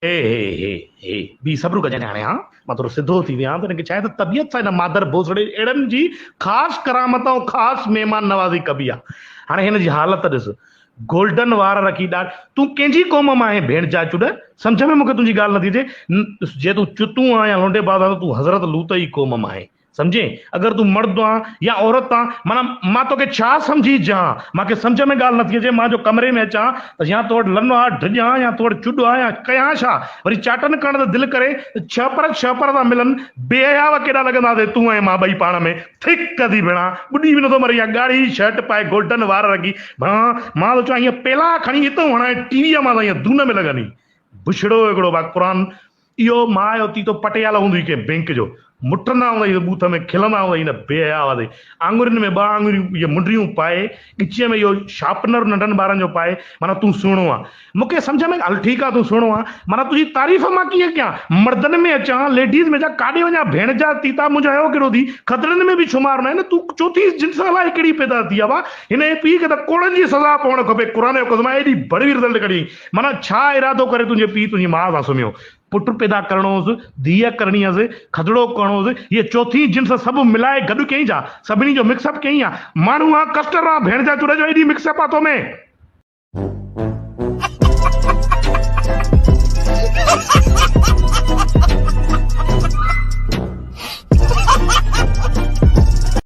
हे हे हे हे B सब्र कजाने हाणे हाँ मां थोरो सिधो थी वियां त हिनखे छा आहे त तबियत सां हिन मादर भोसड़े अहिड़नि जी ख़ासि करामत ऐं ख़ासि महिमान नवाज़ी कबी आहे। हाणे हिन जी हालत ॾिस, गोल्डन वार रखी तूं कंहिंजी क़ौम मां आहे भेण जा चुॾ? सम्झ में मूंखे तुंहिंजी ॻाल्हि नथी अचे। जे तूं चुतूं आहीं या लोंडे बाज़ आहीं त तूं हज़रत लूत जी क़ौम मां आहे। समझे? अगर तू मर्द आ या औरत आ, माना मां तोखे छा समझी जा? मांखे सम्झ में ॻाल्हि नथी अचे। मां जो कमरे में अचां त या तो वटि लनो आहे ढिॼ आहे या तो वटि चुॾ आहे या कयां छा? वरी चाटन करण त दिलि करे छह पर था मिलनि। बेहयाव केॾा लॻंदासीं तूं ऐं मां ॿई पाण में। थिक कदी भेणा ॿुॾी बि नथो मरे। या ॻाढ़ी शर्ट पाए गोल्डन वार रखी मां तो चवां ईअं पेला खणी हितां हणाए टीवीअ मां त ईअं धून में लॻंदी। बुछड़ो हिकिड़ो बा क़ुर। इहो मां जो तीतो पटियाला हूंदी कंहिं बैंक जो मुठंदा हूंदा बूथ में खिलंदा हूंदा न बेहया हुआ आंगुरियुनि में ॿ आंगुरियूं इहे मुंडियूं पाए ॻिचीअ में इहो शार्पनर नंढनि ॿारनि जो पाए। माना तूं सुहिणो आहे। मूंखे सम्झ में हल ठीकु आहे तूं सुहिणो आहे। माना तुंहिंजी तारीफ़ मां कीअं कयां? मर्दनि में अचां लेडीज़ में अचां काॾे वञा भेण जा तीता मुंहिंजो आयो कहिड़ो थी खतरनि में बि शुमार न आहिनि। तूं चौथी जिन्स अलाए कहिड़ी पैदा थी आहे हिन जे पीउ खे त कोड़नि जी सज़ा पवणु खपे। क़ुर जो कसम एॾी बड़वी रिज़ल्ट कढी। माना छा इरादो करे तुंहिंजे पीउ तुंहिंजी माउ सां सुम्हियो? पुट पैदा करणो हुउसि, धीअ करणी हुअसि, खदड़ो करणो हुउसि। इहे चौथी जिन्स सभु मिलाए गॾु कई जा सभिनी जो मिक्सअप कई आहे। माण्हू आहे कस्टर आहे भेण जा चुड़ जो एॾी मिक्सअप आहे तो में।